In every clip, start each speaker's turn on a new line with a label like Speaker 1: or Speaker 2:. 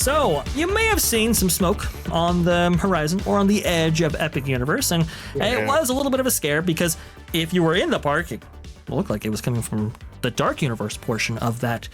Speaker 1: So, you may have seen some smoke on the horizon or on the edge of Epic Universe, and it was a little bit of a scare because if you were in the park, it looked like it was coming from the Dark Universe portion of that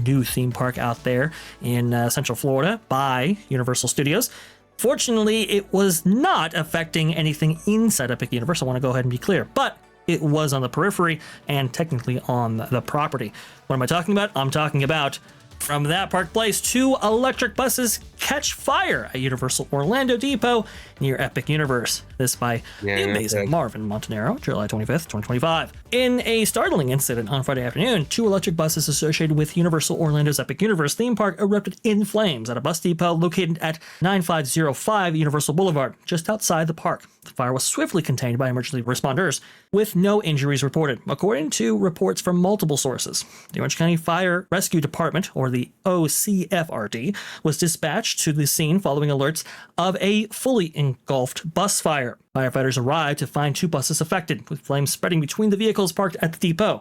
Speaker 1: new theme park out there in Central Florida by Universal Studios. Fortunately, it was not affecting anything inside Epic Universe. I want to go ahead and be clear, but it was on the periphery and technically on the property. What am I talking about? I'm talking about from that park place, 2 electric buses catch fire at Universal Orlando Depot near Epic Universe. This by the amazing Marvin Montanaro, July 25th, 2025. In a startling incident on Friday afternoon, 2 electric buses associated with Universal Orlando's Epic Universe theme park erupted in flames at a bus depot located at 9505 Universal Boulevard, just outside the park. The fire was swiftly contained by emergency responders, with no injuries reported, according to reports from multiple sources. The Orange County Fire Rescue Department, or the OCFRD, was dispatched to the scene following alerts of a fully engulfed bus fire. Firefighters arrived to find 2 buses affected, with flames spreading between the vehicles parked at the depot.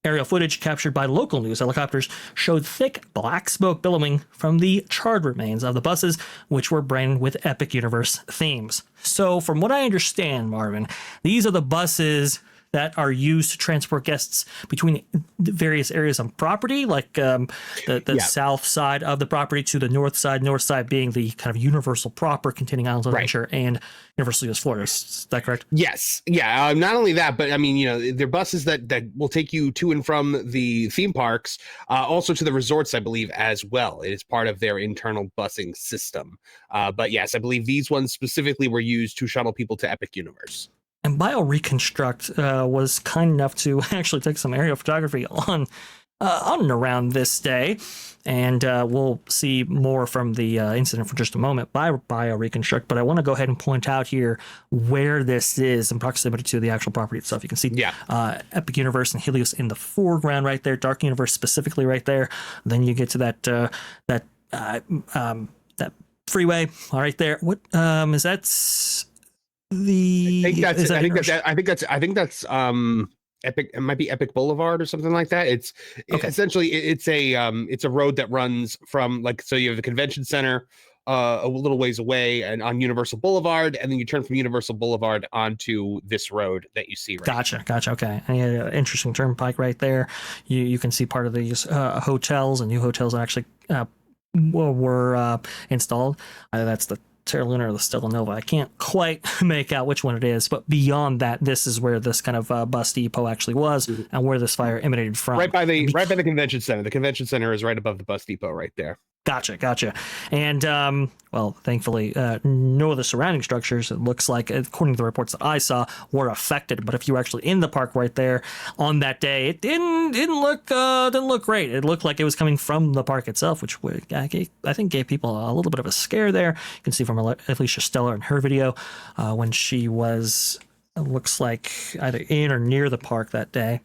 Speaker 1: Aerial footage captured by local news helicopters showed thick black smoke billowing from the charred remains of the buses, which were branded with Epic Universe themes. So from what I understand, Marvin, these are the buses that are used to transport guests between the various areas on property, like the south side of the property to the north side being the kind of Universal proper containing Islands of Adventure and Universal Studios Florida. Is that correct?
Speaker 2: Yes. Yeah. Not only that, but I mean, they're buses that will take you to and from the theme parks, also to the resorts, I believe, as well. It is part of their internal busing system. But yes, I believe these ones specifically were used to shuttle people to Epic Universe.
Speaker 1: And BioReconstruct was kind enough to actually take some aerial photography on and around this day. And we'll see more from the incident for just a moment by BioReconstruct. But I want to go ahead and point out here where this is in proximity to the actual property itself. You can see Epic Universe and Helios in the foreground right there, Dark Universe specifically right there. Then you get to that freeway right there. What is that?
Speaker 2: I think that's Epic. It might be Epic Boulevard or something like that. Essentially it's a road that runs from, like, so you have the convention center a little ways away and on Universal Boulevard, and then you turn from Universal Boulevard onto this road that you see right
Speaker 1: Gotcha. Okay. And interesting turnpike right there. You can see part of these hotels and new hotels that actually were installed. Either that's the Terra Luna or the Stella Nova. I can't quite make out which one it is, but beyond that, this is where this kind of bus depot actually was, and where this fire emanated from.
Speaker 2: Right by the convention center. The convention center is right above the bus depot right there.
Speaker 1: Gotcha. And, well, thankfully, no other surrounding structures, it looks like, according to the reports that I saw, were affected. But if you were actually in the park right there on that day, it didn't look great. It looked like it was coming from the park itself, which I think gave people a little bit of a scare there. You can see from Alicia Stellar in her video when she was, it looks like, either in or near the park that day.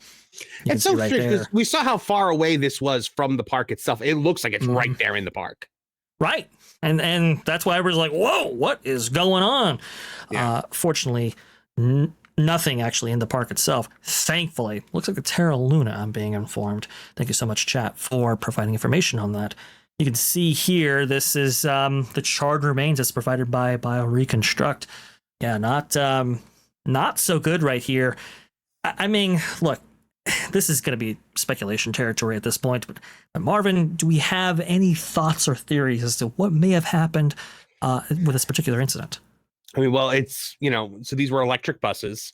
Speaker 2: It's so strange because we saw how far away this was from the park itself. It looks like it's right there in the park.
Speaker 1: Right. And that's why everyone's like, whoa, what is going on? Yeah. Fortunately, nothing actually in the park itself. Thankfully, looks like the Terra Luna, I'm being informed. Thank you so much, chat, for providing information on that. You can see here, this is the charred remains that's provided by BioReconstruct. Yeah, not so good right here. I mean, look, this is going to be speculation territory at this point, but Marvin, do we have any thoughts or theories as to what may have happened with this particular incident?
Speaker 2: I mean, well, it's, so these were electric buses.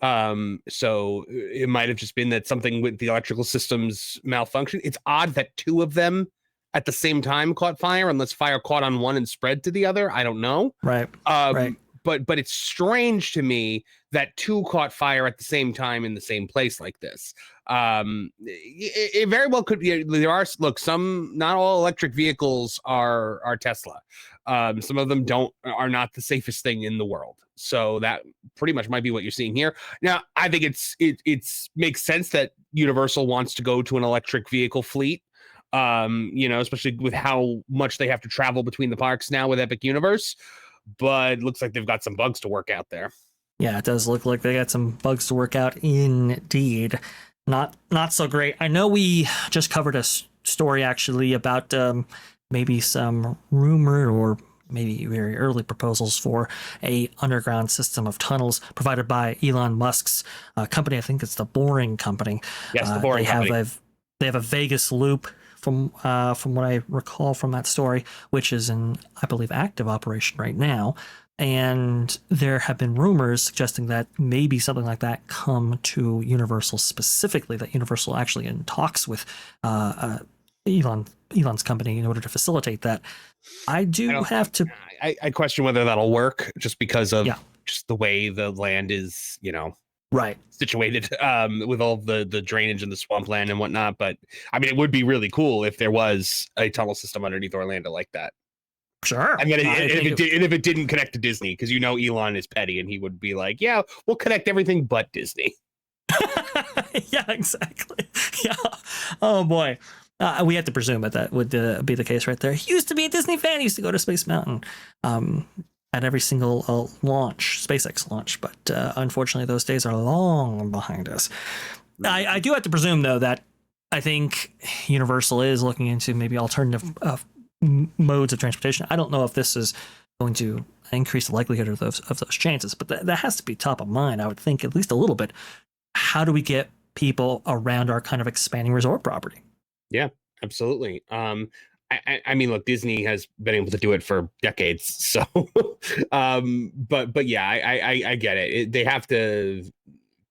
Speaker 2: So it might have just been that something with the electrical systems malfunctioned. It's odd that 2 of them at the same time caught fire, unless fire caught on one and spread to the other. I don't know.
Speaker 1: Right.
Speaker 2: But it's strange to me that 2 caught fire at the same time in the same place like this. It very well could be. There are, not all electric vehicles are Tesla. Some of them are not the safest thing in the world. So that pretty much might be what you're seeing here. Now, I think it makes sense that Universal wants to go to an electric vehicle fleet. Especially with how much they have to travel between the parks now with Epic Universe. But it looks like they've got some bugs to work out there.
Speaker 1: Yeah, it does look like they got some bugs to work out indeed. Not so great. I know we just covered a story actually about maybe some rumored or maybe very early proposals for a underground system of tunnels provided by Elon Musk's company. I think it's the Boring Company.
Speaker 2: Yes, the Boring Company.
Speaker 1: They have a Vegas loop from what I recall from that story, which is in, I believe, active operation right now. And there have been rumors suggesting that maybe something like that come to Universal specifically, that Universal actually in talks with Elon's company in order to facilitate that. I
Speaker 2: question whether that'll work just because of just the way the land is,
Speaker 1: right,
Speaker 2: situated with all the drainage and the swampland and whatnot. But I mean, it would be really cool if there was a tunnel system underneath Orlando like that.
Speaker 1: Sure.
Speaker 2: And then if it didn't connect to Disney, because Elon is petty and he would be like, yeah, we'll connect everything but Disney.
Speaker 1: Yeah, exactly. Yeah. Oh boy. We have to presume that would be the case right there. He used to be a Disney fan. He used to go to Space Mountain at every single launch, SpaceX launch. But unfortunately, those days are long behind us. I do have to presume, though, that I think Universal is looking into maybe alternative modes of transportation. I don't know if this is going to increase the likelihood of those chances, but that has to be top of mind. I would think at least a little bit. How do we get people around our kind of expanding resort property?
Speaker 2: Yeah, absolutely. I mean, look, Disney has been able to do it for decades. So, but yeah, I get it. They have to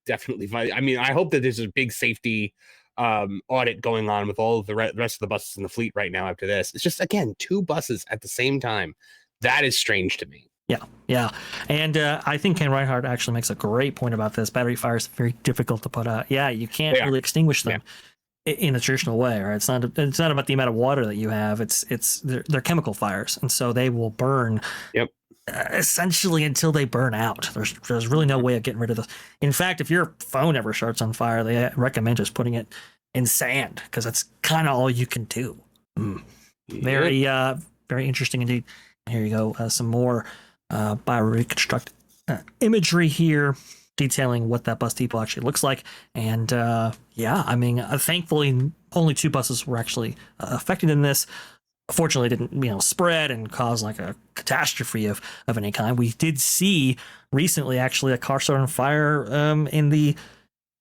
Speaker 2: definitely find. I mean, I hope that there's a big safety audit going on with all of the rest of the buses in the fleet right now after this. It's just, again, 2 buses at the same time. That is strange to me.
Speaker 1: Yeah. And I think Ken Reinhardt actually makes a great point about this. Battery fires are very difficult to put out. Yeah, you can't really extinguish them in a traditional way, right? It's not about the amount of water that you have. They're chemical fires, and so they will burn essentially until they burn out. There's really no way of getting rid of this. In fact, if your phone ever starts on fire, they recommend just putting it in sand, because that's kind of all you can do. Very interesting indeed. Here you go, some more bioreconstruct imagery here, detailing what that bus depot actually looks like. And I mean, thankfully, only 2 buses were actually affected in this. Fortunately, it didn't spread and cause like a catastrophe of any kind. We did see recently actually a car start on fire in the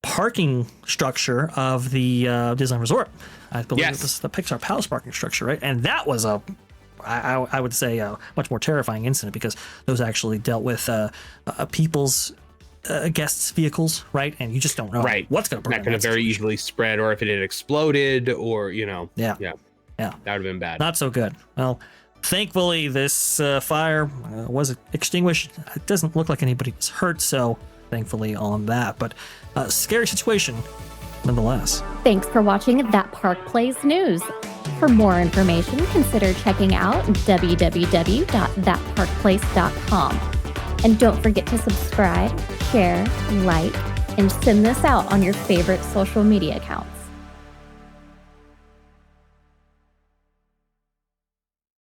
Speaker 1: parking structure of the Disneyland Resort. I believe it was the Pixar Palace parking structure, right? And that was I would say a much more terrifying incident, because those actually dealt with people's guests' vehicles, right? And you just don't know what's going to burn.
Speaker 2: That could have very easily spread, or if it had exploded, or
Speaker 1: Yeah,
Speaker 2: that would have been bad.
Speaker 1: Not so good. Well, thankfully this fire was extinguished. It doesn't look like anybody was hurt, so thankfully on that. But scary situation nonetheless.
Speaker 3: Thanks for watching That Park Plays News. For more information, consider checking out www.thatparkplace.com. And don't forget to subscribe, share, like, and send this out on your favorite social media accounts.